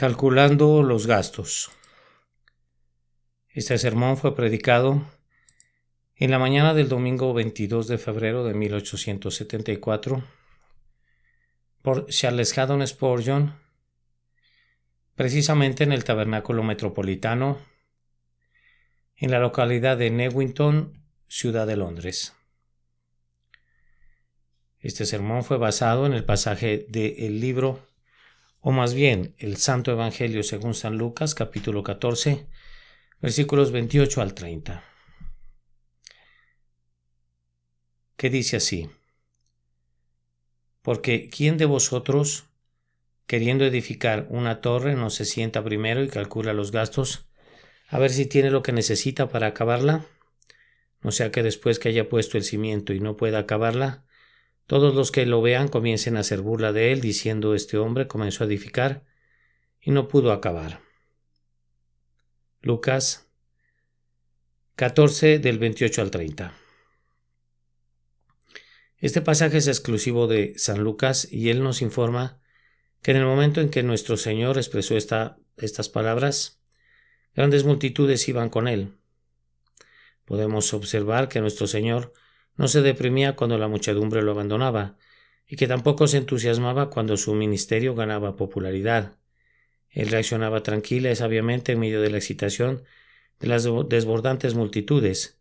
Calculando los gastos. Este sermón fue predicado en la mañana del domingo 22 de febrero de 1874 por Charles Haddon Spurgeon, precisamente en el Tabernáculo Metropolitano, en la localidad de Newington, ciudad de Londres. Este sermón fue basado en el pasaje del libro, o más bien el Santo Evangelio según San Lucas, capítulo 14, versículos 28 al 30, que dice así: Porque ¿quién de vosotros, queriendo edificar una torre, no se sienta primero y calcula los gastos, a ver si tiene lo que necesita para acabarla? No sea que después que haya puesto el cimiento y no pueda acabarla, todos los que lo vean comiencen a hacer burla de él, diciendo: este hombre comenzó a edificar y no pudo acabar. Lucas 14 del 28 al 30. Este pasaje es exclusivo de San Lucas y él nos informa que en el momento en que nuestro Señor expresó estas palabras, grandes multitudes iban con él. Podemos observar que nuestro Señor no se deprimía cuando la muchedumbre lo abandonaba y que tampoco se entusiasmaba cuando su ministerio ganaba popularidad. Él reaccionaba tranquila y sabiamente en medio de la excitación de las desbordantes multitudes.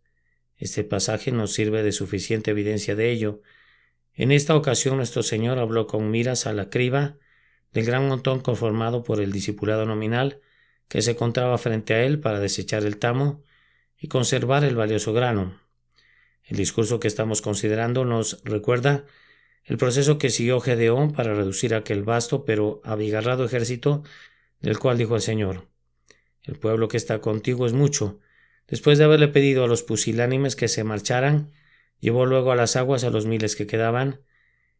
Este pasaje nos sirve de suficiente evidencia de ello. En esta ocasión nuestro Señor habló con miras a la criba del gran montón conformado por el discipulado nominal que se encontraba frente a él para desechar el tamo y conservar el valioso grano. El discurso que estamos considerando nos recuerda el proceso que siguió Gedeón para reducir aquel vasto pero abigarrado ejército, del cual dijo el Señor: el pueblo que está contigo es mucho. Después de haberle pedido a los pusilánimes que se marcharan, llevó luego a las aguas a los miles que quedaban,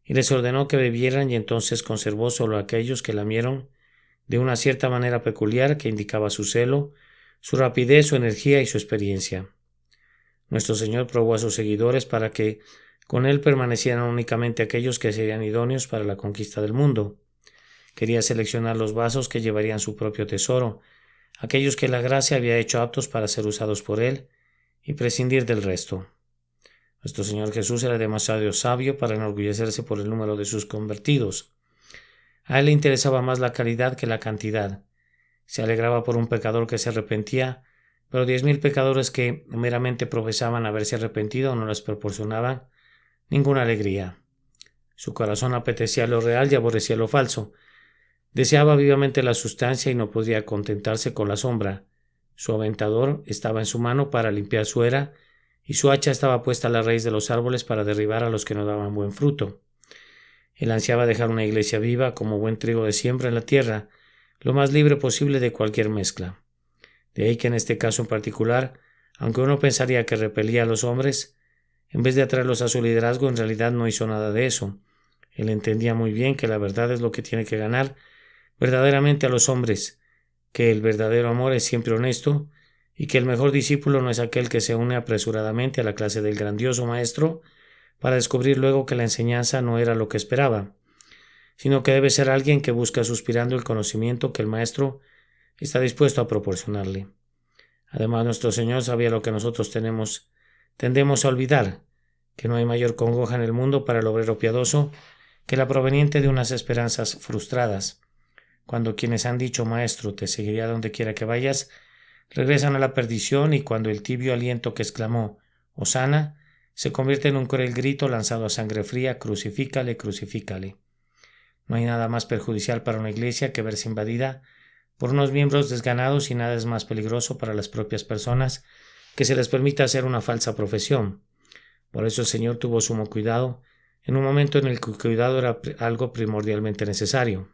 y les ordenó que bebieran, y entonces conservó solo a aquellos que lamieron de una cierta manera peculiar que indicaba su celo, su rapidez, su energía y su experiencia. Nuestro Señor probó a sus seguidores para que con él permanecieran únicamente aquellos que serían idóneos para la conquista del mundo. Quería seleccionar los vasos que llevarían su propio tesoro, aquellos que la gracia había hecho aptos para ser usados por él, y prescindir del resto. Nuestro Señor Jesús era demasiado sabio para enorgullecerse por el número de sus convertidos. A él le interesaba más la calidad que la cantidad. Se alegraba por un pecador que se arrepentía, pero 10,000 pecadores que meramente profesaban haberse arrepentido no les proporcionaban ninguna alegría. Su corazón apetecía lo real y aborrecía lo falso. Deseaba vivamente la sustancia y no podía contentarse con la sombra. Su aventador estaba en su mano para limpiar su era, y su hacha estaba puesta a la raíz de los árboles para derribar a los que no daban buen fruto. Él ansiaba dejar una iglesia viva como buen trigo de siembra en la tierra, lo más libre posible de cualquier mezcla. De ahí que en este caso en particular, aunque uno pensaría que repelía a los hombres, en vez de atraerlos a su liderazgo, en realidad no hizo nada de eso. Él entendía muy bien que la verdad es lo que tiene que ganar verdaderamente a los hombres, que el verdadero amor es siempre honesto, y que el mejor discípulo no es aquel que se une apresuradamente a la clase del grandioso maestro para descubrir luego que la enseñanza no era lo que esperaba, sino que debe ser alguien que busca suspirando el conocimiento que el maestro está dispuesto a proporcionarle. Además, nuestro Señor sabía lo que nosotros tendemos a olvidar, que no hay mayor congoja en el mundo para el obrero piadoso que la proveniente de unas esperanzas frustradas. Cuando quienes han dicho: Maestro, te seguiré a donde quiera que vayas, regresan a la perdición, y cuando el tibio aliento que exclamó Hosana se convierte en un cruel grito lanzado a sangre fría: crucifícale, crucifícale. No hay nada más perjudicial para una iglesia que verse invadida por unos miembros desganados, y nada es más peligroso para las propias personas que se les permita hacer una falsa profesión. Por eso el Señor tuvo sumo cuidado en un momento en el que el cuidado era algo primordialmente necesario,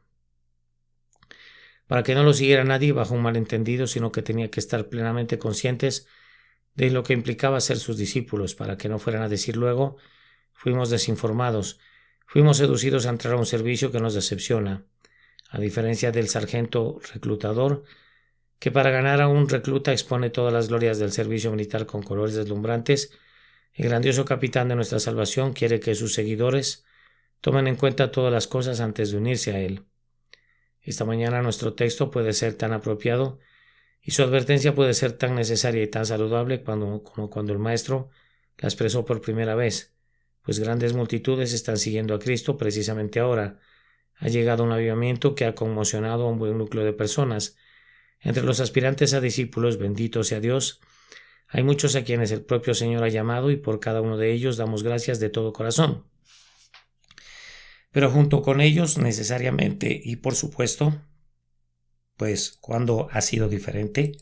para que no lo siguiera nadie bajo un malentendido, sino que tenía que estar plenamente conscientes de lo que implicaba ser sus discípulos, para que no fueran a decir luego: fuimos desinformados, fuimos seducidos a entrar a un servicio que nos decepciona. A diferencia del sargento reclutador, que para ganar a un recluta expone todas las glorias del servicio militar con colores deslumbrantes, el grandioso capitán de nuestra salvación quiere que sus seguidores tomen en cuenta todas las cosas antes de unirse a él. Esta mañana nuestro texto puede ser tan apropiado y su advertencia puede ser tan necesaria y tan saludable como cuando el Maestro la expresó por primera vez, pues grandes multitudes están siguiendo a Cristo precisamente ahora. Ha llegado un avivamiento que ha conmocionado a un buen núcleo de personas. Entre los aspirantes a discípulos, bendito sea Dios, hay muchos a quienes el propio Señor ha llamado y por cada uno de ellos damos gracias de todo corazón. Pero junto con ellos, necesariamente y por supuesto, pues cuando ha sido diferente,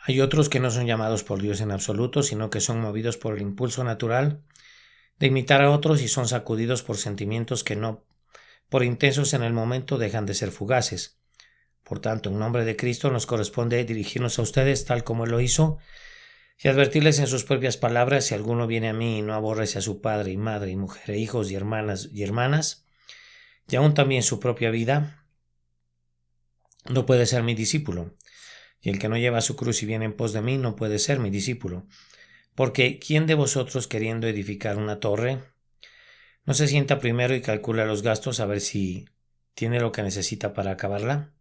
hay otros que no son llamados por Dios en absoluto, sino que son movidos por el impulso natural de imitar a otros y son sacudidos por sentimientos que no, por intensos en el momento, dejan de ser fugaces. Por tanto, en nombre de Cristo nos corresponde dirigirnos a ustedes tal como Él lo hizo y advertirles en sus propias palabras: si alguno viene a mí y no aborrece a su padre y madre y mujer e hijos y hermanas, y aún también su propia vida, no puede ser mi discípulo. Y el que no lleva su cruz y viene en pos de mí no puede ser mi discípulo. Porque ¿quién de vosotros, queriendo edificar una torre, no se sienta primero y calcula los gastos a ver si tiene lo que necesita para acabarla?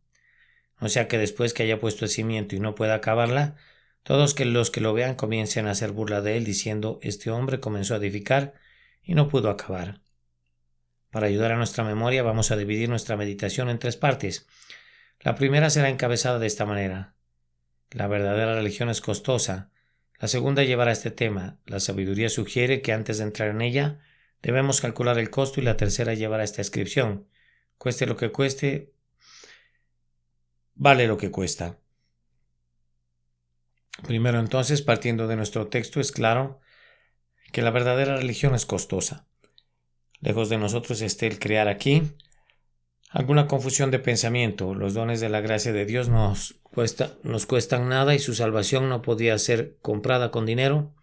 No sea que después que haya puesto el cimiento y no pueda acabarla, todos los que lo vean comiencen a hacer burla de él, diciendo: este hombre comenzó a edificar y no pudo acabar. Para ayudar a nuestra memoria vamos a dividir nuestra meditación en 3 partes. La primera será encabezada de esta manera: la verdadera religión es costosa. La segunda llevará este tema: la sabiduría sugiere que antes de entrar en ella debemos calcular el costo, y la tercera llevará esta inscripción: cueste lo que cueste, vale lo que cuesta. Primero, entonces, partiendo de nuestro texto, es claro que la verdadera religión es costosa. Lejos de nosotros esté el crear aquí alguna confusión de pensamiento. Los dones de la gracia de Dios nos cuestan nada, y su salvación no podía ser comprada con dinero,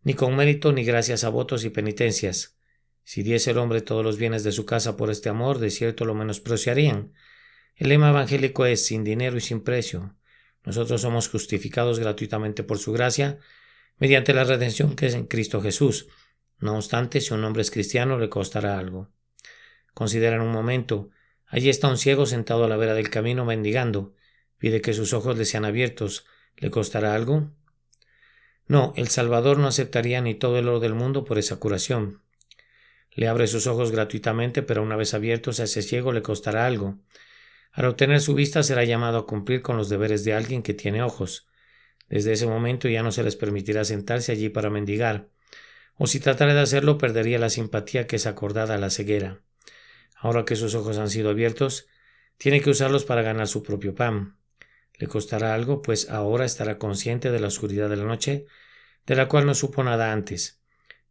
ni con mérito, ni gracias a votos y penitencias. Si diese el hombre todos los bienes de su casa por este amor, de cierto lo menospreciarían. El lema evangélico es: sin dinero y sin precio. Nosotros somos justificados gratuitamente por su gracia, mediante la redención que es en Cristo Jesús. No obstante, si un hombre es cristiano, le costará algo. Considera en un momento: allí está un ciego sentado a la vera del camino mendigando. Pide que sus ojos le sean abiertos. ¿Le costará algo? No, el Salvador no aceptaría ni todo el oro del mundo por esa curación. Le abre sus ojos gratuitamente, pero una vez abiertos a ese ciego le costará algo. Al obtener su vista será llamado a cumplir con los deberes de alguien que tiene ojos. Desde ese momento ya no se les permitirá sentarse allí para mendigar, o si tratara de hacerlo perdería la simpatía que es acordada a la ceguera. Ahora que sus ojos han sido abiertos, tiene que usarlos para ganar su propio pan. Le costará algo, pues ahora estará consciente de la oscuridad de la noche, de la cual no supo nada antes,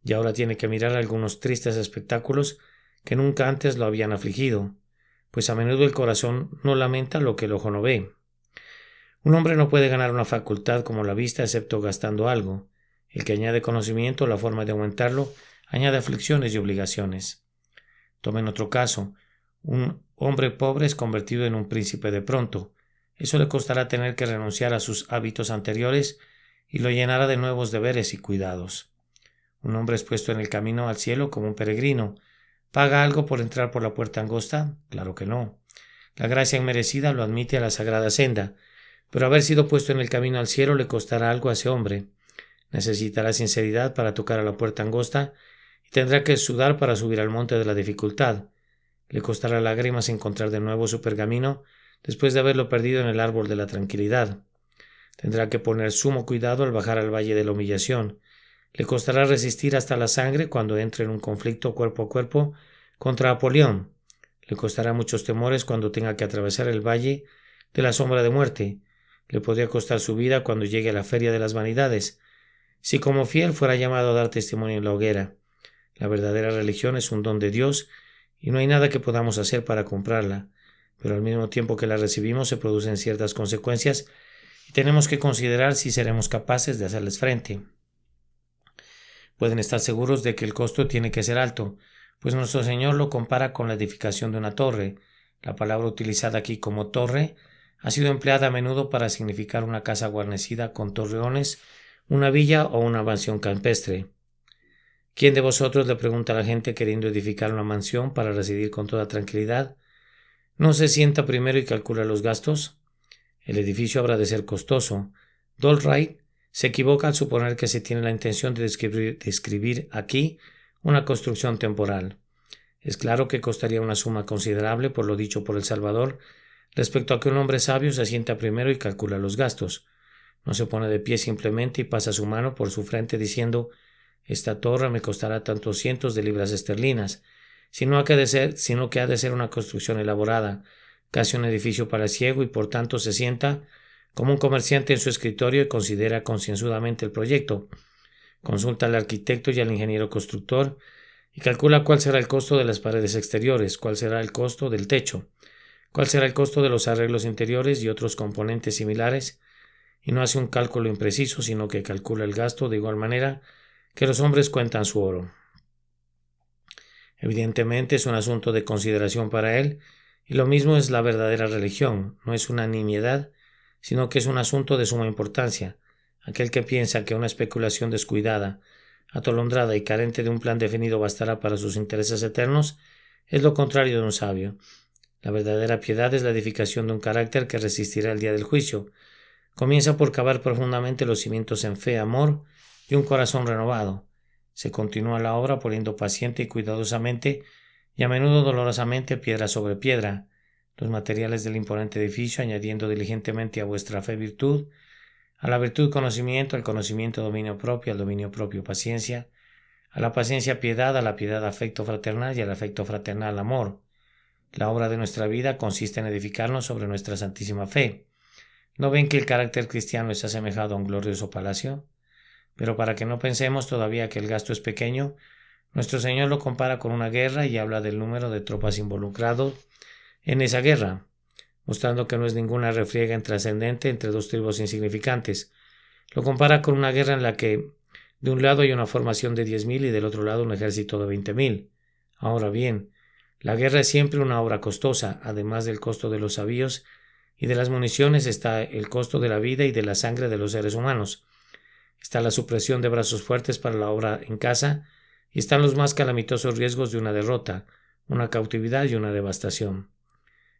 y ahora tiene que mirar algunos tristes espectáculos que nunca antes lo habían afligido, pues a menudo el corazón no lamenta lo que el ojo no ve. Un hombre no puede ganar una facultad como la vista excepto gastando algo. El que añade conocimiento, la forma de aumentarlo, añade aflicciones y obligaciones. Tomen otro caso: un hombre pobre es convertido en un príncipe de pronto. Eso le costará tener que renunciar a sus hábitos anteriores y lo llenará de nuevos deberes y cuidados. Un hombre es puesto en el camino al cielo como un peregrino. ¿Paga algo por entrar por la puerta angosta? Claro que no. La gracia inmerecida lo admite a la sagrada senda, pero haber sido puesto en el camino al cielo le costará algo a ese hombre. Necesitará sinceridad para tocar a la puerta angosta y tendrá que sudar para subir al monte de la dificultad. Le costará lágrimas encontrar de nuevo su pergamino después de haberlo perdido en el árbol de la tranquilidad. Tendrá que poner sumo cuidado al bajar al valle de la humillación. Le costará resistir hasta la sangre cuando entre en un conflicto cuerpo a cuerpo contra Apolión. Le costará muchos temores cuando tenga que atravesar el valle de la sombra de muerte. Le podría costar su vida cuando llegue a la feria de las vanidades, si como fiel fuera llamado a dar testimonio en la hoguera. La verdadera religión es un don de Dios y no hay nada que podamos hacer para comprarla, pero al mismo tiempo que la recibimos se producen ciertas consecuencias y tenemos que considerar si seremos capaces de hacerles frente. Pueden estar seguros de que el costo tiene que ser alto, pues nuestro Señor lo compara con la edificación de una torre. La palabra utilizada aquí como torre ha sido empleada a menudo para significar una casa guarnecida con torreones, una villa o una mansión campestre. ¿Quién de vosotros, le pregunta a la gente queriendo edificar una mansión para residir con toda tranquilidad, ¿No se sienta primero y calcula los gastos? El edificio habrá de ser costoso. Dolwright se equivoca al suponer que se tiene la intención de describir aquí una construcción temporal. Es claro que costaría una suma considerable por lo dicho por el Salvador respecto a que un hombre sabio se sienta primero y calcula los gastos. No se pone de pie simplemente y pasa su mano por su frente diciendo: esta torre me costará tantos cientos de libras esterlinas, sino que ha de ser una construcción elaborada, casi un edificio palaciego, y por tanto se sienta como un comerciante en su escritorio y considera concienzudamente el proyecto. Consulta al arquitecto y al ingeniero constructor y calcula cuál será el costo de las paredes exteriores, cuál será el costo del techo, cuál será el costo de los arreglos interiores y otros componentes similares, y no hace un cálculo impreciso, sino que calcula el gasto de igual manera que los hombres cuentan su oro. Evidentemente es un asunto de consideración para él, y lo mismo es la verdadera religión, no es una nimiedad, sino que es un asunto de suma importancia. Aquel que piensa que una especulación descuidada, atolondrada y carente de un plan definido bastará para sus intereses eternos, es lo contrario de un sabio. La verdadera piedad es la edificación de un carácter que resistirá el día del juicio. Comienza por cavar profundamente los cimientos en fe, amor y un corazón renovado. Se continúa la obra poniendo paciente y cuidadosamente y a menudo dolorosamente piedra sobre piedra los materiales del imponente edificio, añadiendo diligentemente a vuestra fe virtud, a la virtud conocimiento, al conocimiento dominio propio, al dominio propio paciencia, a la paciencia piedad, a la piedad afecto fraternal y al afecto fraternal amor. La obra de nuestra vida consiste en edificarnos sobre nuestra santísima fe. ¿No ven que el carácter cristiano es asemejado a un glorioso palacio? Pero para que no pensemos todavía que el gasto es pequeño, nuestro Señor lo compara con una guerra y habla del número de tropas involucradas en esa guerra, mostrando que no es ninguna refriega intrascendente entre dos tribus insignificantes. Lo compara con una guerra en la que de un lado hay una formación de 10.000 y del otro lado un ejército de 20.000. Ahora bien, la guerra es siempre una obra costosa. Además del costo de los avíos y de las municiones está el costo de la vida y de la sangre de los seres humanos. Está la supresión de brazos fuertes para la obra en casa y están los más calamitosos riesgos de una derrota, una cautividad y una devastación.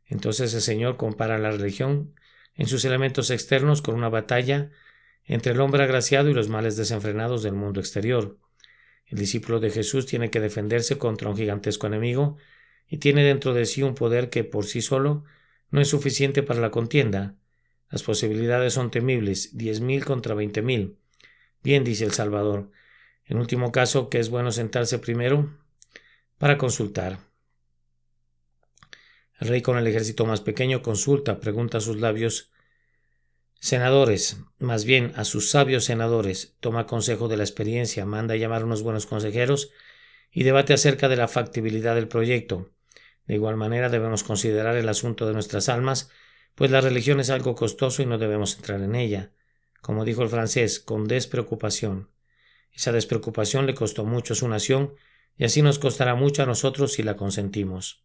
Entonces el Señor compara la religión en sus elementos externos con una batalla entre el hombre agraciado y los males desenfrenados del mundo exterior. El discípulo de Jesús tiene que defenderse contra un gigantesco enemigo y tiene dentro de sí un poder que por sí solo no es suficiente para la contienda. Las posibilidades son temibles, 10.000 contra 20.000. Bien, dice el Salvador, en último caso, que es bueno sentarse primero para consultar. El rey con el ejército más pequeño consulta, pregunta a sus labios senadores, más bien a sus sabios senadores, toma consejo de la experiencia, manda llamar a unos buenos consejeros y debate acerca de la factibilidad del proyecto. De igual manera debemos considerar el asunto de nuestras almas, pues la religión es algo costoso y no debemos entrar en ella. Como dijo el francés, con despreocupación. Esa despreocupación le costó mucho a su nación y así nos costará mucho a nosotros si la consentimos.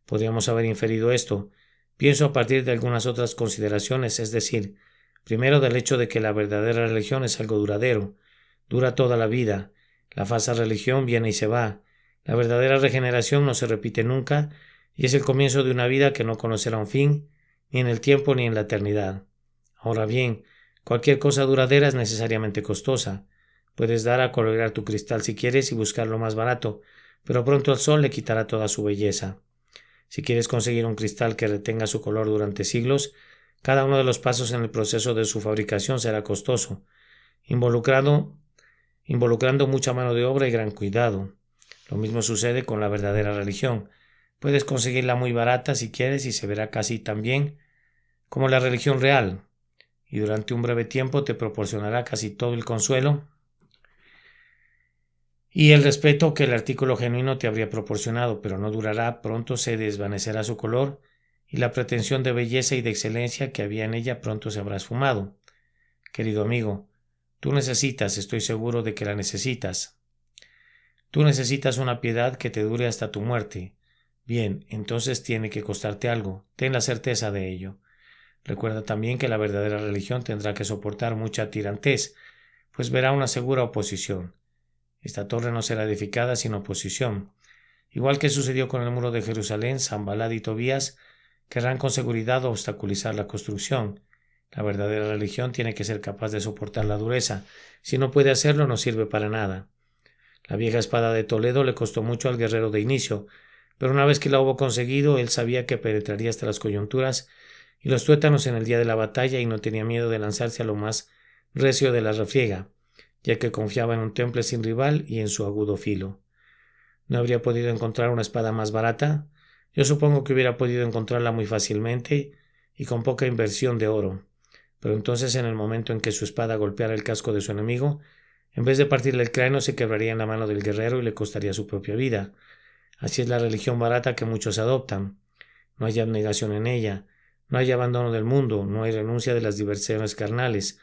Podríamos haber inferido esto. Pienso a partir de algunas otras consideraciones, es decir, primero del hecho de que la verdadera religión es algo duradero, dura toda la vida. La falsa religión viene y se va. La verdadera regeneración no se repite nunca y es el comienzo de una vida que no conocerá un fin, ni en el tiempo ni en la eternidad. Ahora bien, cualquier cosa duradera es necesariamente costosa. Puedes dar a colorear tu cristal si quieres y buscar lo más barato, pero pronto el sol le quitará toda su belleza. Si quieres conseguir un cristal que retenga su color durante siglos, cada uno de los pasos en el proceso de su fabricación será costoso, involucrando mucha mano de obra y gran cuidado. Lo mismo sucede con la verdadera religión. Puedes conseguirla muy barata si quieres y se verá casi tan bien como la religión real, y durante un breve tiempo te proporcionará casi todo el consuelo y el respeto que el artículo genuino te habría proporcionado, pero no durará, pronto se desvanecerá su color y la pretensión de belleza y de excelencia que había en ella pronto se habrá esfumado. Querido amigo, estoy seguro de que la necesitas. Tú necesitas una piedad que te dure hasta tu muerte. Bien, entonces tiene que costarte algo, ten la certeza de ello. Recuerda también que la verdadera religión tendrá que soportar mucha tirantez, pues verá una segura oposición. Esta torre no será edificada sin oposición. Igual que sucedió con el muro de Jerusalén, Sanballat y Tobías querrán con seguridad obstaculizar la construcción. La verdadera religión tiene que ser capaz de soportar la dureza. Si no puede hacerlo, no sirve para nada. La vieja espada de Toledo le costó mucho al guerrero de inicio, pero una vez que la hubo conseguido, él sabía que penetraría hasta las coyunturas y los tuétanos en el día de la batalla y no tenía miedo de lanzarse a lo más recio de la refriega, ya que confiaba en un temple sin rival y en su agudo filo. ¿No habría podido encontrar una espada más barata? Yo supongo que hubiera podido encontrarla muy fácilmente y con poca inversión de oro. Pero entonces, en el momento en que su espada golpeara el casco de su enemigo, en vez de partirle el cráneo, se quebraría en la mano del guerrero y le costaría su propia vida. Así es la religión barata que muchos adoptan. No hay abnegación en ella, no hay abandono del mundo, no hay renuncia de las diversiones carnales.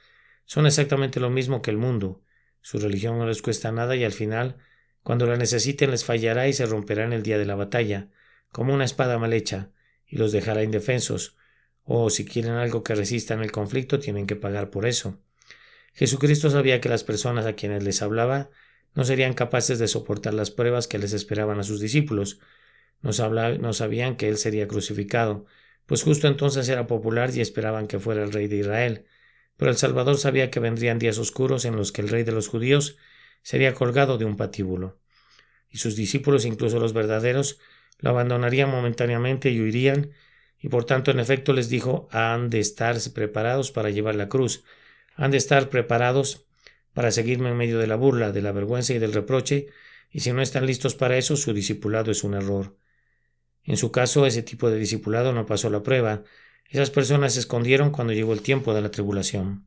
Son exactamente lo mismo que el mundo. Su religión no les cuesta nada y al final, cuando la necesiten, les fallará y se romperá en el día de la batalla, como una espada mal hecha, y los dejará indefensos. O si quieren algo que resista en el conflicto, tienen que pagar por eso. Jesucristo sabía que las personas a quienes les hablaba no serían capaces de soportar las pruebas que les esperaban a sus discípulos. No sabían que él sería crucificado, pues justo entonces era popular y esperaban que fuera el rey de Israel. Pero el Salvador sabía que vendrían días oscuros en los que el rey de los judíos sería colgado de un patíbulo. Y sus discípulos, incluso los verdaderos, lo abandonarían momentáneamente y huirían, y por tanto en efecto les dijo, han de estar preparados para llevar la cruz, han de estar preparados para seguirme en medio de la burla, de la vergüenza y del reproche, y si no están listos para eso, su discipulado es un error. En su caso, ese tipo de discipulado no pasó la prueba. Esas personas se escondieron cuando llegó el tiempo de la tribulación.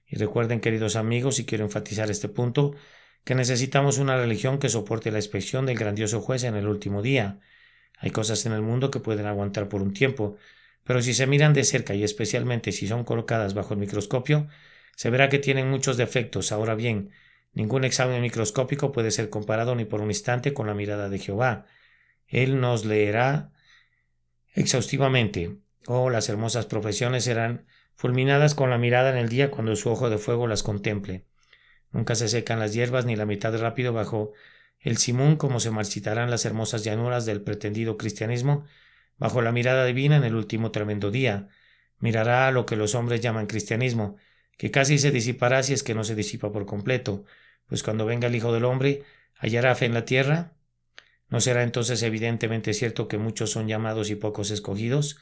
Y recuerden, queridos amigos, y quiero enfatizar este punto, que necesitamos una religión que soporte la inspección del grandioso juez en el último día. Hay cosas en el mundo que pueden aguantar por un tiempo, pero si se miran de cerca y especialmente si son colocadas bajo el microscopio, se verá que tienen muchos defectos. Ahora bien, ningún examen microscópico puede ser comparado ni por un instante con la mirada de Jehová. Él nos leerá exhaustivamente. Oh, las hermosas profesiones serán fulminadas con la mirada en el día cuando su ojo de fuego las contemple. Nunca se secan las hierbas ni la mitad rápido bajo el simún como se marchitarán las hermosas llanuras del pretendido cristianismo bajo la mirada divina en el último tremendo día. Mirará a lo que los hombres llaman cristianismo, que casi se disipará si es que no se disipa por completo, pues cuando venga el Hijo del Hombre, ¿hallará fe en la tierra? ¿No será entonces evidentemente cierto que muchos son llamados y pocos escogidos?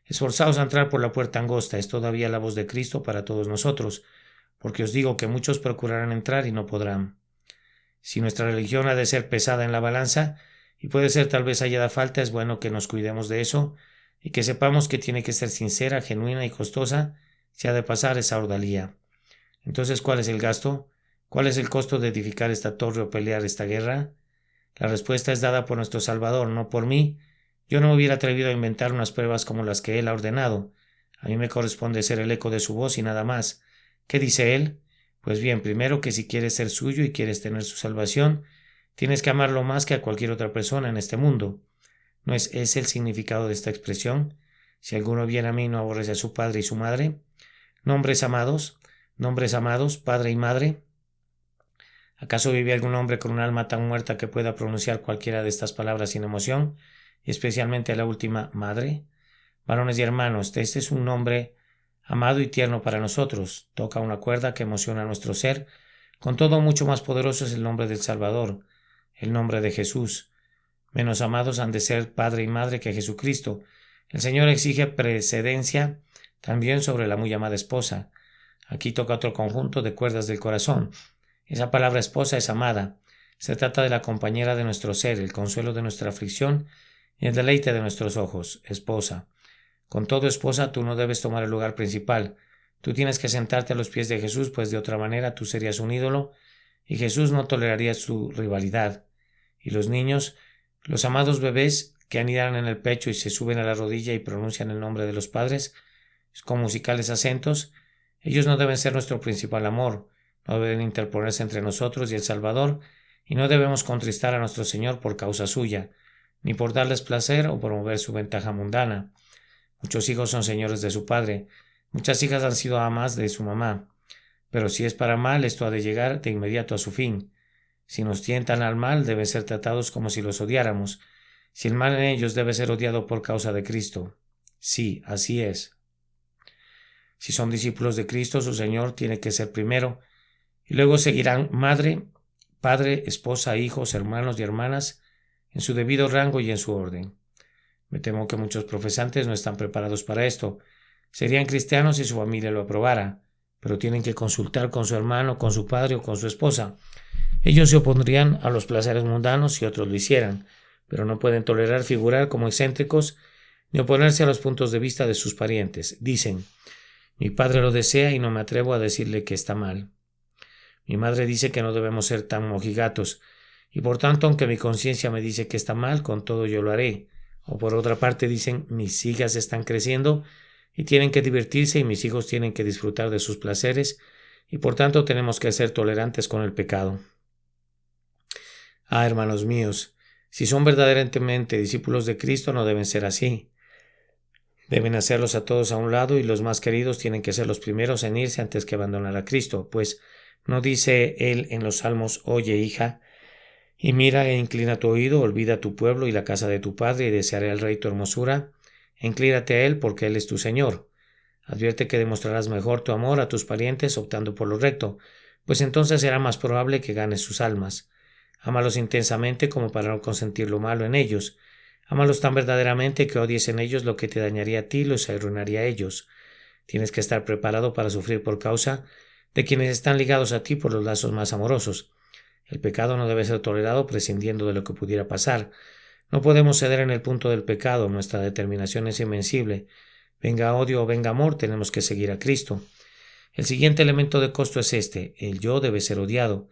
Esforzaos a entrar por la puerta angosta, es todavía la voz de Cristo para todos nosotros, porque os digo que muchos procurarán entrar y no podrán. Si nuestra religión ha de ser pesada en la balanza, y puede ser tal vez hallada falta, es bueno que nos cuidemos de eso, y que sepamos que tiene que ser sincera, genuina y costosa, si ha de pasar esa ordalía. Entonces, ¿cuál es el gasto? ¿Cuál es el costo de edificar esta torre o pelear esta guerra? La respuesta es dada por nuestro Salvador, no por mí. Yo no me hubiera atrevido a inventar unas pruebas como las que Él ha ordenado. A mí me corresponde ser el eco de su voz y nada más. ¿Qué dice Él? Pues bien, primero que si quieres ser suyo y quieres tener su salvación, tienes que amarlo más que a cualquier otra persona en este mundo. ¿No es ese el significado de esta expresión? Si alguno viene a mí no aborrece a su padre y su madre. Nombres amados, padre y madre. ¿Acaso vive algún hombre con un alma tan muerta que pueda pronunciar cualquiera de estas palabras sin emoción, y especialmente la última, madre? Varones y hermanos, este es un nombre amado y tierno para nosotros. Toca una cuerda que emociona a nuestro ser. Con todo, mucho más poderoso es el nombre del Salvador, el nombre de Jesús. Menos amados han de ser padre y madre que Jesucristo. El Señor exige precedencia también sobre la muy amada esposa. Aquí toca otro conjunto de cuerdas del corazón. Esa palabra esposa es amada. Se trata de la compañera de nuestro ser, el consuelo de nuestra aflicción y el deleite de nuestros ojos. Esposa. Con todo, esposa, tú no debes tomar el lugar principal. Tú tienes que sentarte a los pies de Jesús, pues de otra manera tú serías un ídolo y Jesús no toleraría su rivalidad. Y los niños, los amados bebés que anidan en el pecho y se suben a la rodilla y pronuncian el nombre de los padres con musicales acentos, ellos no deben ser nuestro principal amor. No deben interponerse entre nosotros y el Salvador, y no debemos contristar a nuestro Señor por causa suya, ni por darles placer o promover su ventaja mundana. Muchos hijos son señores de su padre, muchas hijas han sido amas de su mamá, pero si es para mal, esto ha de llegar de inmediato a su fin. Si nos tientan al mal, deben ser tratados como si los odiáramos. Si el mal en ellos debe ser odiado por causa de Cristo. Sí, así es. Si son discípulos de Cristo, su Señor tiene que ser primero, y luego seguirán madre, padre, esposa, hijos, hermanos y hermanas, en su debido rango y en su orden. Me temo que muchos profesantes no están preparados para esto. Serían cristianos si su familia lo aprobara, pero tienen que consultar con su hermano, con su padre o con su esposa. Ellos se opondrían a los placeres mundanos si otros lo hicieran, pero no pueden tolerar figurar como excéntricos ni oponerse a los puntos de vista de sus parientes. Dicen: mi padre lo desea y no me atrevo a decirle que está mal. Mi madre dice que no debemos ser tan mojigatos, y por tanto, aunque mi conciencia me dice que está mal, con todo yo lo haré. O por otra parte dicen: mis hijas están creciendo y tienen que divertirse y mis hijos tienen que disfrutar de sus placeres, y por tanto tenemos que ser tolerantes con el pecado. Hermanos míos, si son verdaderamente discípulos de Cristo, no deben ser así. Deben hacerlos a todos a un lado, y los más queridos tienen que ser los primeros en irse antes que abandonar a Cristo, pues ¿no dice él en los Salmos: oye, hija, y mira e inclina tu oído, olvida tu pueblo y la casa de tu padre, y desearé al rey tu hermosura? Inclínate a él, porque él es tu Señor. Advierte que demostrarás mejor tu amor a tus parientes optando por lo recto, pues entonces será más probable que ganes sus almas. Ámalos intensamente como para no consentir lo malo en ellos. Ámalos tan verdaderamente que odies en ellos lo que te dañaría a ti y los arruinaría a ellos. Tienes que estar preparado para sufrir por causa de quienes están ligados a ti por los lazos más amorosos. El pecado no debe ser tolerado prescindiendo de lo que pudiera pasar. No podemos ceder en el punto del pecado, nuestra determinación es invencible. Venga odio o venga amor, tenemos que seguir a Cristo. El siguiente elemento de costo es este: el yo debe ser odiado.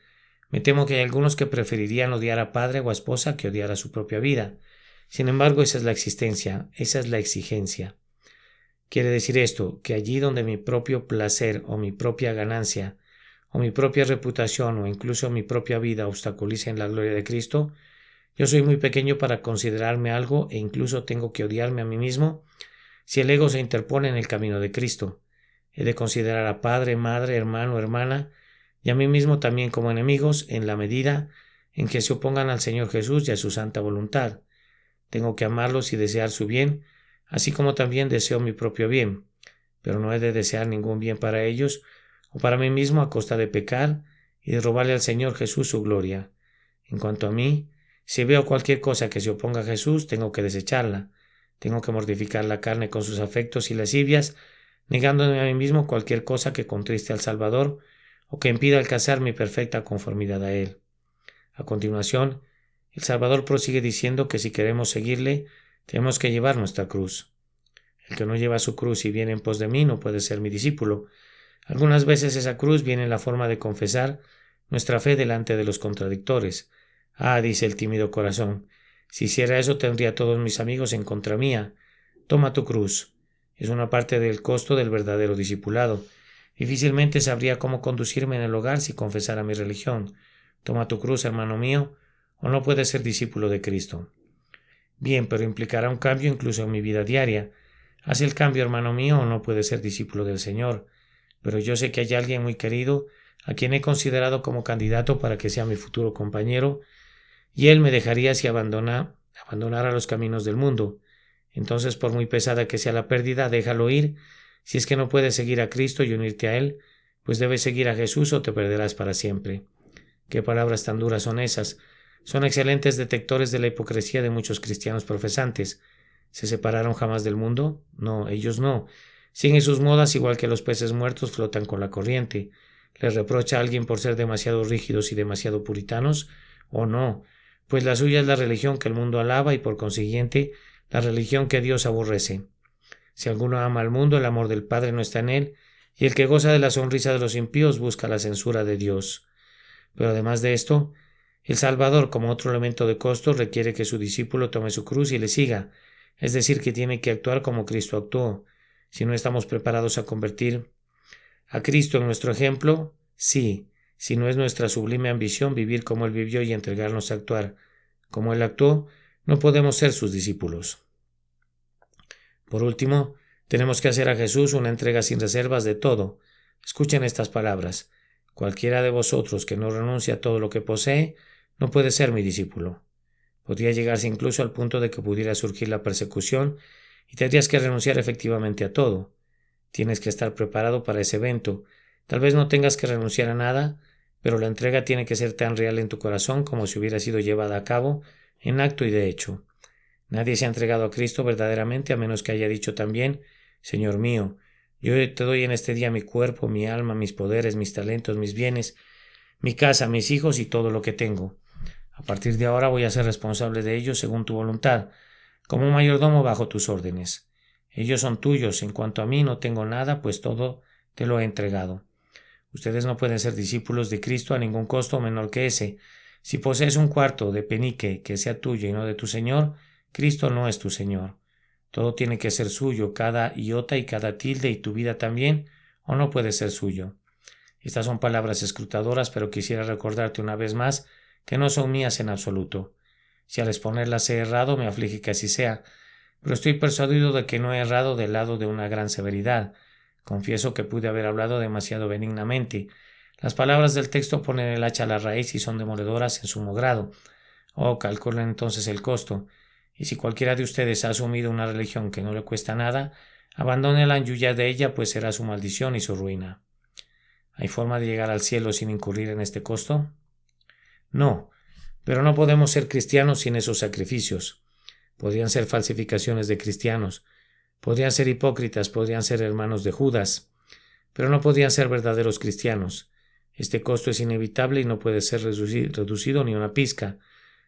Me temo que hay algunos que preferirían odiar a padre o a esposa que odiar a su propia vida. Sin embargo, esa es la existencia, esa es la exigencia. Quiere decir esto, que allí donde mi propio placer o mi propia ganancia o mi propia reputación o incluso mi propia vida obstaculicen la gloria de Cristo, yo soy muy pequeño para considerarme algo e incluso tengo que odiarme a mí mismo si el ego se interpone en el camino de Cristo. He de considerar a padre, madre, hermano, hermana y a mí mismo también como enemigos en la medida en que se opongan al Señor Jesús y a su santa voluntad. Tengo que amarlos y desear su bien, así como también deseo mi propio bien, pero no he de desear ningún bien para ellos o para mí mismo a costa de pecar y de robarle al Señor Jesús su gloria. En cuanto a mí, si veo cualquier cosa que se oponga a Jesús, tengo que desecharla. Tengo que mortificar la carne con sus afectos y lascivias, negándome a mí mismo cualquier cosa que contriste al Salvador o que impida alcanzar mi perfecta conformidad a Él. A continuación, el Salvador prosigue diciendo que si queremos seguirle, tenemos que llevar nuestra cruz. El que no lleva su cruz y viene en pos de mí no puede ser mi discípulo. Algunas veces esa cruz viene en la forma de confesar nuestra fe delante de los contradictores. Dice el tímido corazón, si hiciera eso tendría a todos mis amigos en contra mía. Toma tu cruz. Es una parte del costo del verdadero discipulado. Difícilmente sabría cómo conducirme en el hogar si confesara mi religión. Toma tu cruz, hermano mío, o no puedes ser discípulo de Cristo. Bien, pero implicará un cambio incluso en mi vida diaria. Haz el cambio, hermano mío, o no puedes ser discípulo del Señor. Pero yo sé que hay alguien muy querido a quien he considerado como candidato para que sea mi futuro compañero, y él me dejaría si abandonara los caminos del mundo. Entonces, por muy pesada que sea la pérdida, déjalo ir. Si es que no puedes seguir a Cristo y unirte a Él, pues debes seguir a Jesús o te perderás para siempre. ¿Qué palabras tan duras son esas? Son excelentes detectores de la hipocresía de muchos cristianos profesantes. ¿Se separaron jamás del mundo? No, ellos no. Siguen sus modas igual que los peces muertos flotan con la corriente. ¿Les reprocha a alguien por ser demasiado rígidos y demasiado puritanos? ¿O no? Pues la suya es la religión que el mundo alaba y por consiguiente la religión que Dios aborrece. Si alguno ama al mundo, el amor del Padre no está en él, y el que goza de la sonrisa de los impíos busca la censura de Dios. Pero además de esto, el Salvador, como otro elemento de costo, requiere que su discípulo tome su cruz y le siga, es decir, que tiene que actuar como Cristo actuó. Si no estamos preparados a convertir a Cristo en nuestro ejemplo, sí. Si no es nuestra sublime ambición vivir como Él vivió y entregarnos a actuar como Él actuó, no podemos ser sus discípulos. Por último, tenemos que hacer a Jesús una entrega sin reservas de todo. Escuchen estas palabras. Cualquiera de vosotros que no renuncie a todo lo que posee, no puede ser mi discípulo. Podría llegarse incluso al punto de que pudiera surgir la persecución y tendrías que renunciar efectivamente a todo. Tienes que estar preparado para ese evento. Tal vez no tengas que renunciar a nada, pero la entrega tiene que ser tan real en tu corazón como si hubiera sido llevada a cabo en acto y de hecho. Nadie se ha entregado a Cristo verdaderamente a menos que haya dicho también: Señor mío, yo te doy en este día mi cuerpo, mi alma, mis poderes, mis talentos, mis bienes, mi casa, mis hijos y todo lo que tengo. A partir de ahora voy a ser responsable de ellos según tu voluntad, como un mayordomo bajo tus órdenes. Ellos son tuyos, en cuanto a mí no tengo nada, pues todo te lo he entregado. Ustedes no pueden ser discípulos de Cristo a ningún costo menor que ese. Si posees un cuarto de penique que sea tuyo y no de tu Señor, Cristo no es tu Señor. Todo tiene que ser suyo, cada iota y cada tilde, y tu vida también, o no puede ser suyo. Estas son palabras escrutadoras, pero quisiera recordarte una vez más que no son mías en absoluto. Si al exponerlas he errado, me aflige que así sea, pero estoy persuadido de que no he errado del lado de una gran severidad. Confieso que pude haber hablado demasiado benignamente. Las palabras del texto ponen el hacha a la raíz y son demoledoras en sumo grado. Oh, calculen entonces el costo. Y si cualquiera de ustedes ha asumido una religión que no le cuesta nada, abandónela y huya de ella, pues será su maldición y su ruina. ¿Hay forma de llegar al cielo sin incurrir en este costo? No, pero no podemos ser cristianos sin esos sacrificios. Podrían ser falsificaciones de cristianos, podrían ser hipócritas, podrían ser hermanos de Judas, pero no podrían ser verdaderos cristianos. Este costo es inevitable y no puede ser reducido ni una pizca.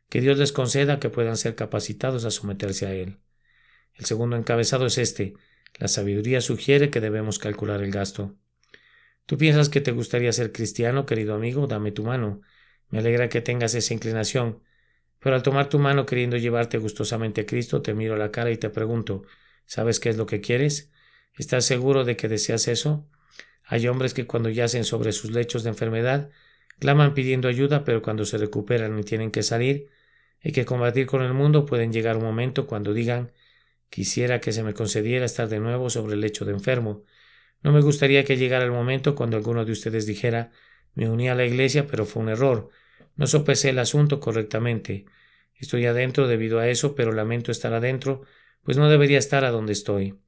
Que Dios les conceda que puedan ser capacitados a someterse a él. El segundo encabezado es este: la sabiduría sugiere que debemos calcular el gasto. ¿Tú piensas que te gustaría ser cristiano, querido amigo? Dame tu mano. Me alegra que tengas esa inclinación. Pero al tomar tu mano queriendo llevarte gustosamente a Cristo, te miro a la cara y te pregunto: ¿sabes qué es lo que quieres? ¿Estás seguro de que deseas eso? Hay hombres que cuando yacen sobre sus lechos de enfermedad, claman pidiendo ayuda, pero cuando se recuperan y tienen que salir, hay que combatir con el mundo, pueden llegar un momento cuando digan: quisiera que se me concediera estar de nuevo sobre el lecho de enfermo. No me gustaría que llegara el momento cuando alguno de ustedes dijera: me uní a la iglesia, pero fue un error. No sopesé el asunto correctamente. Estoy adentro debido a eso, pero lamento estar adentro, pues no debería estar a donde estoy.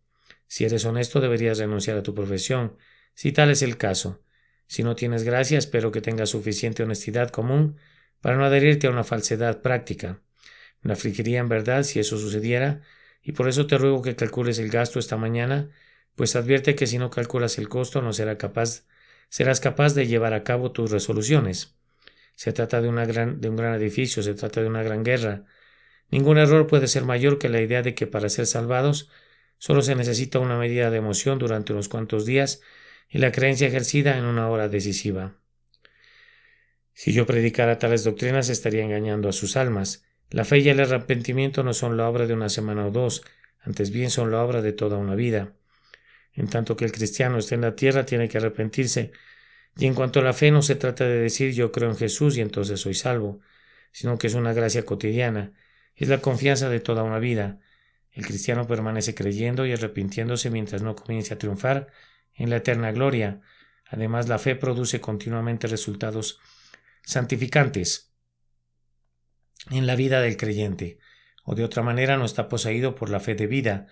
Si eres honesto, deberías renunciar a tu profesión, si tal es el caso. Si no tienes gracia, espero que tengas suficiente honestidad común para no adherirte a una falsedad práctica. Me afligiría en verdad si eso sucediera, y por eso te ruego que calcules el gasto esta mañana, pues advierte que si no calculas el costo no serás capaz de llevar a cabo tus resoluciones. Se trata de un gran edificio, se trata de una gran guerra. Ningún error puede ser mayor que la idea de que para ser salvados solo se necesita una medida de emoción durante unos cuantos días y la creencia ejercida en una hora decisiva. Si yo predicara tales doctrinas estaría engañando a sus almas. La fe y el arrepentimiento no son la obra de una semana o dos, antes bien son la obra de toda una vida. En tanto que el cristiano esté en la tierra, tiene que arrepentirse. Y en cuanto a la fe, no se trata de decir yo creo en Jesús y entonces soy salvo, sino que es una gracia cotidiana, es la confianza de toda una vida. El cristiano permanece creyendo y arrepintiéndose mientras no comience a triunfar en la eterna gloria. Además, la fe produce continuamente resultados santificantes en la vida del creyente, o de otra manera no está poseído por la fe de vida.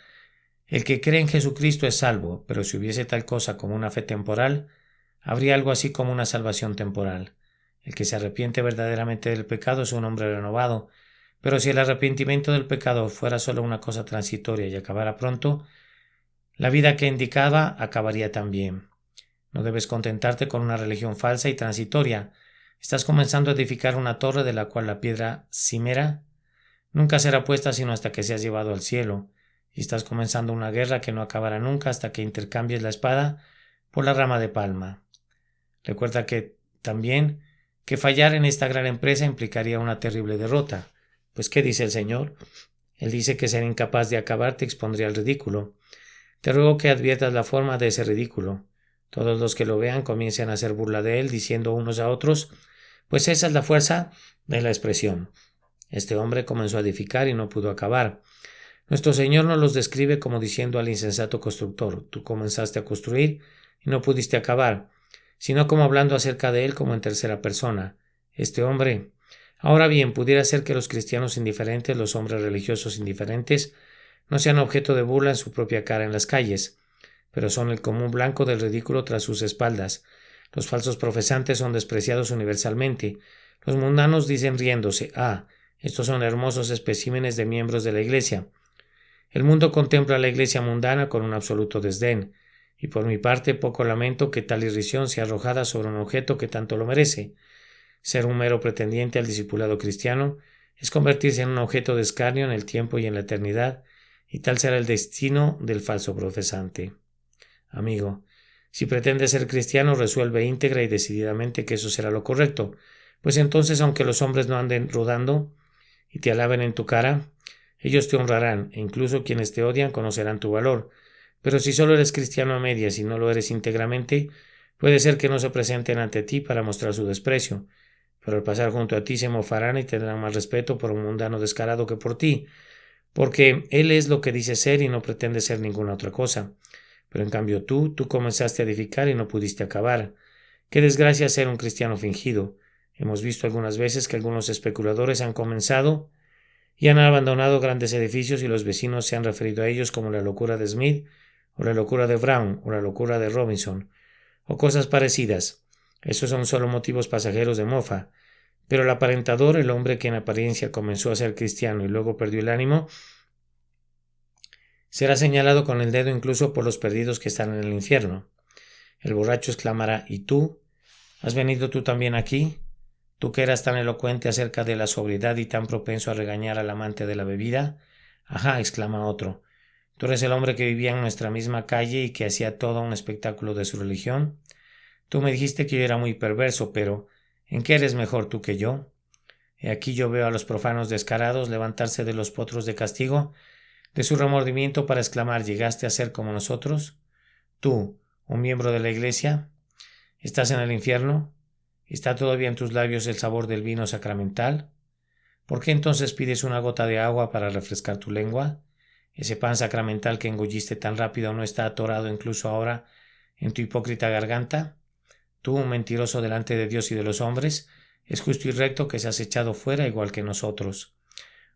El que cree en Jesucristo es salvo, pero si hubiese tal cosa como una fe temporal, habría algo así como una salvación temporal. El que se arrepiente verdaderamente del pecado es un hombre renovado, pero si el arrepentimiento del pecado fuera solo una cosa transitoria y acabara pronto, la vida que indicaba acabaría también. No debes contentarte con una religión falsa y transitoria. Estás comenzando a edificar una torre de la cual la piedra cimera nunca será puesta sino hasta que seas llevado al cielo, y estás comenzando una guerra que no acabará nunca hasta que intercambies la espada por la rama de palma. Recuerda que también que fallar en esta gran empresa implicaría una terrible derrota. Pues ¿qué dice el Señor? Él dice que ser incapaz de acabar te expondría al ridículo. Te ruego que adviertas la forma de ese ridículo. Todos los que lo vean comiencen a hacer burla de él, diciendo unos a otros: pues esa es la fuerza de la expresión. Este hombre comenzó a edificar y no pudo acabar. Nuestro Señor nos los describe como diciendo al insensato constructor: tú comenzaste a construir y no pudiste acabar, sino como hablando acerca de él como en tercera persona. Este hombre. Ahora bien, pudiera ser que los cristianos indiferentes, los hombres religiosos indiferentes, no sean objeto de burla en su propia cara en las calles, pero son el común blanco del ridículo tras sus espaldas. Los falsos profesantes son despreciados universalmente. Los mundanos dicen riéndose: «Ah, estos son hermosos especímenes de miembros de la Iglesia». El mundo contempla a la Iglesia mundana con un absoluto desdén, y por mi parte poco lamento que tal irrisión sea arrojada sobre un objeto que tanto lo merece. Ser un mero pretendiente al discipulado cristiano es convertirse en un objeto de escarnio en el tiempo y en la eternidad, y tal será el destino del falso profesante. Amigo, si pretendes ser cristiano, resuelve íntegra y decididamente que eso será lo correcto, pues entonces, aunque los hombres no anden rodando y te alaben en tu cara, ellos te honrarán, e incluso quienes te odian conocerán tu valor. Pero si solo eres cristiano a medias y no lo eres íntegramente, puede ser que no se presenten ante ti para mostrar su desprecio, pero al pasar junto a ti se mofarán y tendrán más respeto por un mundano descarado que por ti, porque él es lo que dice ser y no pretende ser ninguna otra cosa. Pero en cambio tú comenzaste a edificar y no pudiste acabar. Qué desgracia ser un cristiano fingido. Hemos visto algunas veces que algunos especuladores han comenzado y han abandonado grandes edificios y los vecinos se han referido a ellos como la locura de Smith, o la locura de Brown, o la locura de Robinson, o cosas parecidas. Esos son solo motivos pasajeros de mofa. Pero el aparentador, el hombre que en apariencia comenzó a ser cristiano y luego perdió el ánimo, será señalado con el dedo incluso por los perdidos que están en el infierno. El borracho exclamará: ¿y tú? ¿Has venido tú también aquí? ¿Tú que eras tan elocuente acerca de la sobriedad y tan propenso a regañar al amante de la bebida? Ajá, exclama otro. ¿Tú eres el hombre que vivía en nuestra misma calle y que hacía todo un espectáculo de su religión? Tú me dijiste que yo era muy perverso, pero ¿en qué eres mejor tú que yo? He aquí yo veo a los profanos descarados levantarse de los potros de castigo de su remordimiento para exclamar: ¿llegaste a ser como nosotros? Tú, un miembro de la Iglesia, ¿estás en el infierno? ¿Está todavía en tus labios el sabor del vino sacramental? ¿Por qué entonces pides una gota de agua para refrescar tu lengua? ¿Ese pan sacramental que engulliste tan rápido no está atorado incluso ahora en tu hipócrita garganta? Tú, un mentiroso delante de Dios y de los hombres, es justo y recto que seas echado fuera igual que nosotros.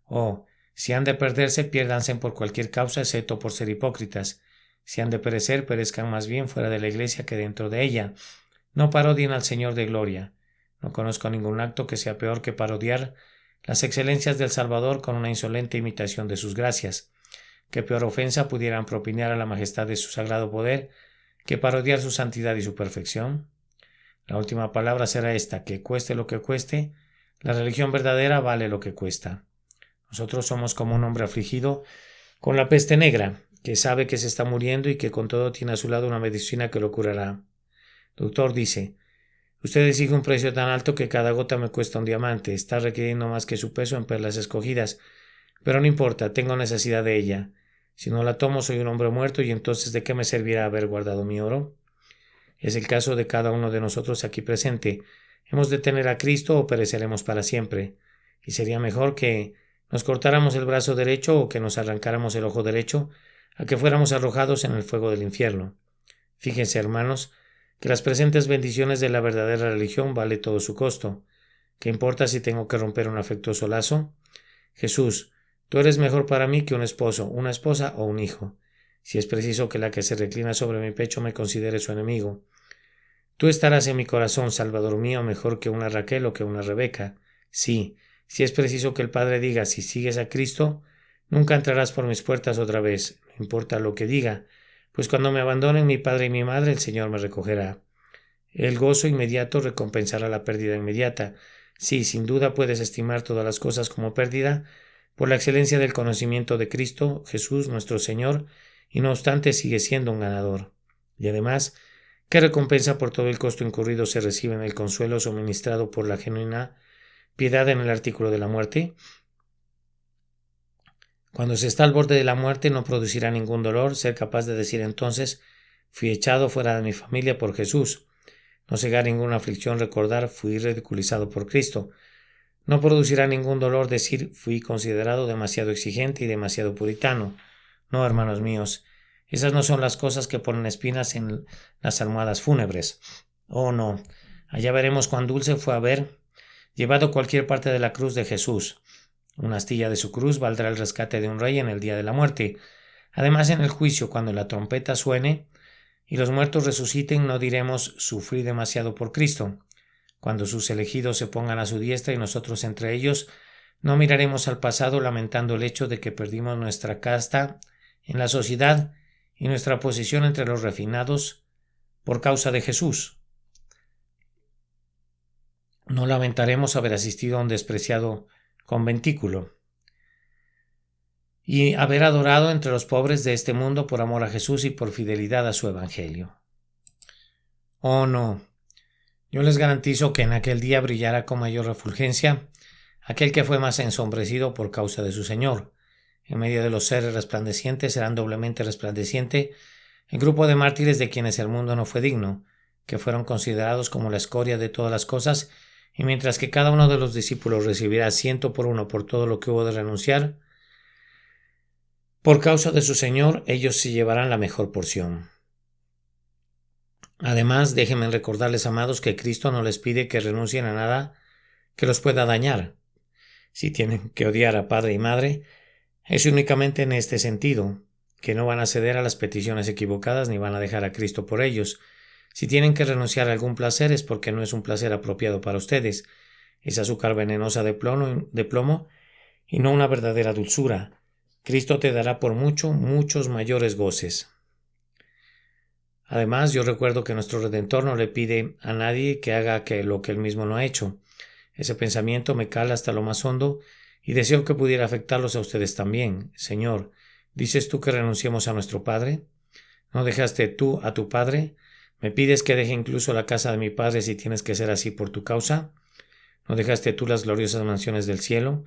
Oh, si han de perderse, piérdanse por cualquier causa, excepto por ser hipócritas. Si han de perecer, perezcan más bien fuera de la Iglesia que dentro de ella. No parodien al Señor de gloria. No conozco ningún acto que sea peor que parodiar las excelencias del Salvador con una insolente imitación de sus gracias. Qué peor ofensa pudieran propinar a la majestad de su sagrado poder que parodiar su santidad y su perfección. La última palabra será esta: que cueste lo que cueste, la religión verdadera vale lo que cuesta. Nosotros somos como un hombre afligido con la peste negra, que sabe que se está muriendo y que con todo tiene a su lado una medicina que lo curará. Doctor, dice: usted exige un precio tan alto que cada gota me cuesta un diamante. Está requiriendo más que su peso en perlas escogidas. Pero no importa, tengo necesidad de ella. Si no la tomo, soy un hombre muerto, y entonces ¿de qué me servirá haber guardado mi oro? Es el caso de cada uno de nosotros aquí presente. Hemos de tener a Cristo o pereceremos para siempre. Y sería mejor que nos cortáramos el brazo derecho o que nos arrancáramos el ojo derecho a que fuéramos arrojados en el fuego del infierno. Fíjense, hermanos, que las presentes bendiciones de la verdadera religión vale todo su costo. ¿Qué importa si tengo que romper un afectuoso lazo? Jesús, tú eres mejor para mí que un esposo, una esposa o un hijo, si es preciso que la que se reclina sobre mi pecho me considere su enemigo. Tú estarás en mi corazón, Salvador mío, mejor que una Raquel o que una Rebeca. Sí, si es preciso que el Padre diga: si sigues a Cristo, nunca entrarás por mis puertas otra vez, no importa lo que diga, pues cuando me abandonen mi padre y mi madre, el Señor me recogerá. El gozo inmediato recompensará la pérdida inmediata. Sí, sin duda puedes estimar todas las cosas como pérdida por la excelencia del conocimiento de Cristo Jesús nuestro Señor, y no obstante sigue siendo un ganador. Y además, ¿qué recompensa por todo el costo incurrido se recibe en el consuelo suministrado por la genuina piedad en el artículo de la muerte? Cuando se está al borde de la muerte no producirá ningún dolor ser capaz de decir entonces: fui echado fuera de mi familia por Jesús. No será ninguna aflicción recordar: fui ridiculizado por Cristo. No producirá ningún dolor decir: fui considerado demasiado exigente y demasiado puritano. No, hermanos míos, esas no son las cosas que ponen espinas en las almohadas fúnebres. Oh, no. Allá veremos cuán dulce fue haber llevado cualquier parte de la cruz de Jesús. Una astilla de su cruz valdrá el rescate de un rey en el día de la muerte. Además, en el juicio, cuando la trompeta suene y los muertos resuciten, no diremos sufrí demasiado por Cristo. Cuando sus elegidos se pongan a su diestra y nosotros entre ellos, no miraremos al pasado lamentando el hecho de que perdimos nuestra casta en la sociedad y nuestra posición entre los refinados por causa de Jesús. No lamentaremos haber asistido a un despreciado conventículo y haber adorado entre los pobres de este mundo por amor a Jesús y por fidelidad a su evangelio. Oh no, yo les garantizo que en aquel día brillará con mayor refulgencia aquel que fue más ensombrecido por causa de su Señor. En medio de los seres resplandecientes serán doblemente resplandeciente el grupo de mártires de quienes el mundo no fue digno, que fueron considerados como la escoria de todas las cosas, y mientras que cada uno de los discípulos recibirá 100 por uno por todo lo que hubo de renunciar, por causa de su Señor, ellos se llevarán la mejor porción. Además, déjenme recordarles, amados, que Cristo no les pide que renuncien a nada que los pueda dañar. Si tienen que odiar a padre y madre, es únicamente en este sentido, que no van a ceder a las peticiones equivocadas ni van a dejar a Cristo por ellos. Si tienen que renunciar a algún placer es porque no es un placer apropiado para ustedes, es azúcar venenosa de plomo y no una verdadera dulzura. Cristo te dará por muchos mayores goces. Además, yo recuerdo que nuestro Redentor no le pide a nadie que haga lo que él mismo no ha hecho. Ese pensamiento me cala hasta lo más hondo y deseo que pudiera afectarlos a ustedes también. Señor, ¿dices tú que renunciemos a nuestro Padre? ¿No dejaste tú a tu Padre? ¿Me pides que deje incluso la casa de mi Padre si tienes que ser así por tu causa? ¿No dejaste tú las gloriosas mansiones del cielo?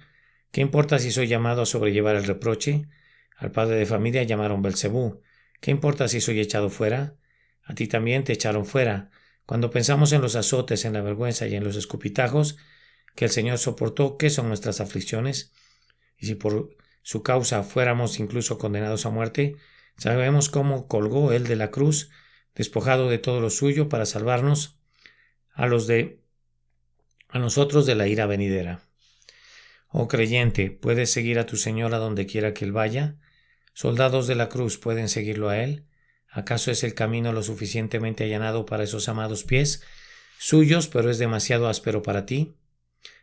¿Qué importa si soy llamado a sobrellevar el reproche? Al padre de familia llamaron Belcebú. ¿Qué importa si soy echado fuera? A ti también te echaron fuera. Cuando pensamos en los azotes, en la vergüenza y en los escupitajos que el Señor soportó, ¿qué son nuestras aflicciones? Y si por su causa fuéramos incluso condenados a muerte, sabemos cómo colgó él de la cruz, despojado de todo lo suyo, para salvarnos a nosotros de la ira venidera. Oh creyente, ¿puedes seguir a tu Señor a donde quiera que él vaya? ¿Soldados de la cruz pueden seguirlo a él? ¿Acaso es el camino lo suficientemente allanado para esos amados pies suyos, pero es demasiado áspero para ti?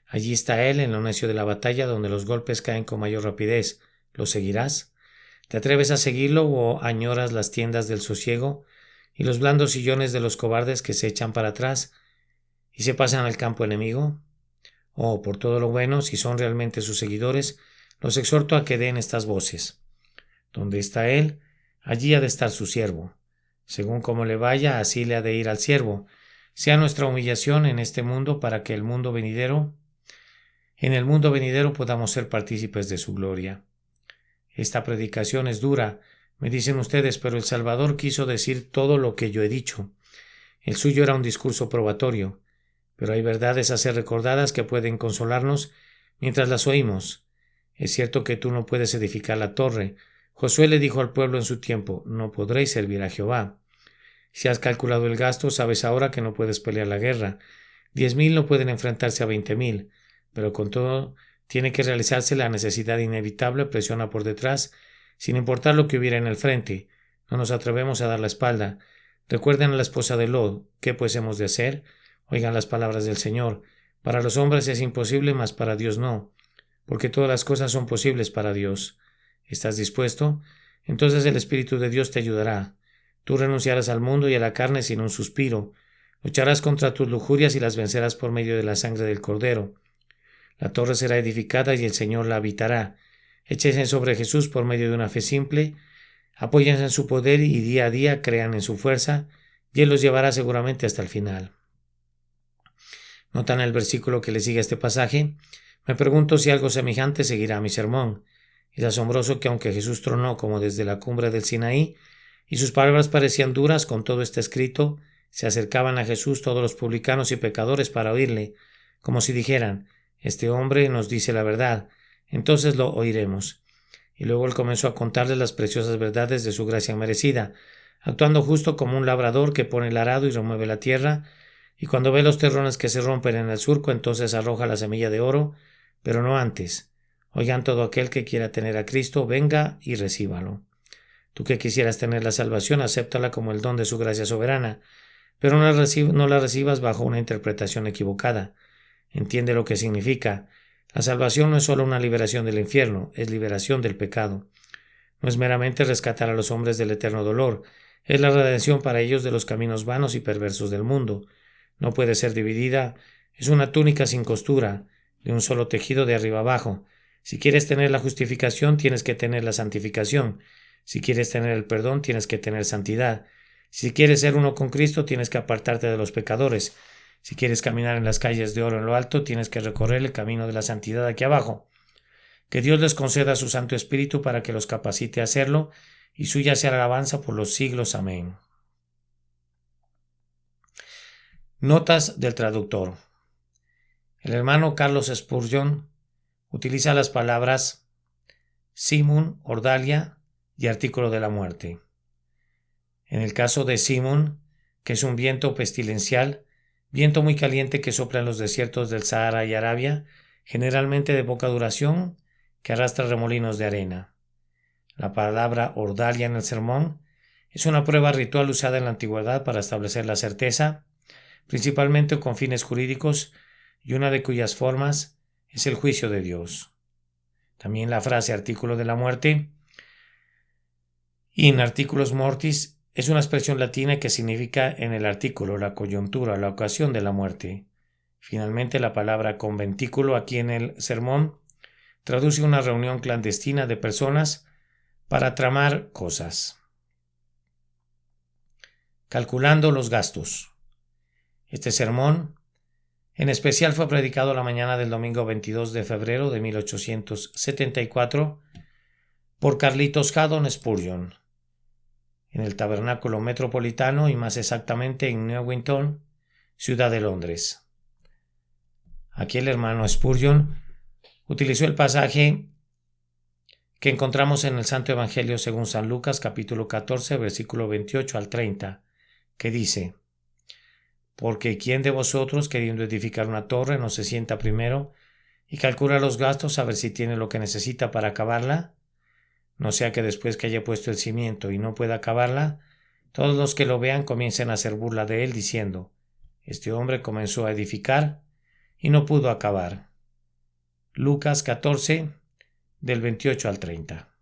Allí está él, en lo necio de la batalla, donde los golpes caen con mayor rapidez. ¿Lo seguirás? ¿Te atreves a seguirlo o añoras las tiendas del sosiego y los blandos sillones de los cobardes que se echan para atrás y se pasan al campo enemigo? Oh, por todo lo bueno, si son realmente sus seguidores, los exhorto a que den estas voces. Donde está él, allí ha de estar su siervo. Según como le vaya, así le ha de ir al siervo. Sea nuestra humillación en este mundo para que en el mundo venidero podamos ser partícipes de su gloria. Esta predicación es dura, me dicen ustedes, pero el Salvador quiso decir todo lo que yo he dicho. El suyo era un discurso probatorio, pero hay verdades a ser recordadas que pueden consolarnos mientras las oímos. Es cierto que tú no puedes edificar la torre. Josué le dijo al pueblo en su tiempo, no podréis servir a Jehová. Si has calculado el gasto, sabes ahora que no puedes pelear la guerra. 10,000 no pueden enfrentarse a 20,000, pero con todo tiene que realizarse la necesidad inevitable, presiona por detrás, sin importar lo que hubiera en el frente. No nos atrevemos a dar la espalda. Recuerden a la esposa de Lot. ¿Qué pues hemos de hacer? Oigan las palabras del Señor. Para los hombres es imposible, mas para Dios no, porque todas las cosas son posibles para Dios. ¿Estás dispuesto? Entonces el Espíritu de Dios te ayudará. Tú renunciarás al mundo y a la carne sin un suspiro. Lucharás contra tus lujurias y las vencerás por medio de la sangre del Cordero. La torre será edificada y el Señor la habitará. Échense sobre Jesús por medio de una fe simple, apóyense en su poder y día a día crean en su fuerza, y Él los llevará seguramente hasta el final. ¿Notan el versículo que le sigue a este pasaje? Me pregunto si algo semejante seguirá a mi sermón. Es asombroso que aunque Jesús tronó como desde la cumbre del Sinaí, y sus palabras parecían duras, con todo este escrito, se acercaban a Jesús todos los publicanos y pecadores para oírle, como si dijeran, este hombre nos dice la verdad, entonces lo oiremos. Y luego él comenzó a contarles las preciosas verdades de su gracia merecida, actuando justo como un labrador que pone el arado y remueve la tierra, y cuando ve los terrones que se rompen en el surco, entonces arroja la semilla de oro, pero no antes. Oigan, todo aquel que quiera tener a Cristo, venga y recíbalo. Tú que quisieras tener la salvación, acéptala como el don de su gracia soberana, pero no la recibas bajo una interpretación equivocada. Entiende lo que significa. La salvación no es solo una liberación del infierno, es liberación del pecado. No es meramente rescatar a los hombres del eterno dolor, es la redención para ellos de los caminos vanos y perversos del mundo. No puede ser dividida, es una túnica sin costura, de un solo tejido de arriba abajo. Si quieres tener la justificación, tienes que tener la santificación. Si quieres tener el perdón, tienes que tener santidad. Si quieres ser uno con Cristo, tienes que apartarte de los pecadores. Si quieres caminar en las calles de oro en lo alto, tienes que recorrer el camino de la santidad aquí abajo. Que Dios les conceda su Santo Espíritu para que los capacite a hacerlo, y suya sea la alabanza por los siglos. Amén. Notas del traductor. El hermano Carlos Spurgeon utiliza las palabras simum, ordalia y artículo de la muerte. En el caso de simum, que es un viento pestilencial, viento muy caliente que sopla en los desiertos del Sahara y Arabia, generalmente de poca duración, que arrastra remolinos de arena. La palabra ordalia en el sermón es una prueba ritual usada en la antigüedad para establecer la certeza, principalmente con fines jurídicos, y una de cuyas formas es el juicio de Dios. También la frase artículo de la muerte, in articulus mortis, es una expresión latina que significa en el artículo, la coyuntura, la ocasión de la muerte. Finalmente, la palabra conventículo aquí en el sermón traduce una reunión clandestina de personas para tramar cosas. Calculando los gastos. Este sermón, en especial, fue predicado la mañana del domingo 22 de febrero de 1874 por Carlitos Haddon Spurgeon, en el Tabernáculo Metropolitano y más exactamente en Newington, ciudad de Londres. Aquí el hermano Spurgeon utilizó el pasaje que encontramos en el Santo Evangelio según San Lucas, capítulo 14, versículo 28 al 30, que dice: Porque ¿quién de vosotros, queriendo edificar una torre, no se sienta primero y calcula los gastos a ver si tiene lo que necesita para acabarla? No sea que después que haya puesto el cimiento y no pueda acabarla, todos los que lo vean comiencen a hacer burla de él, diciendo: Este hombre comenzó a edificar y no pudo acabar. Lucas 14, del 28 al 30.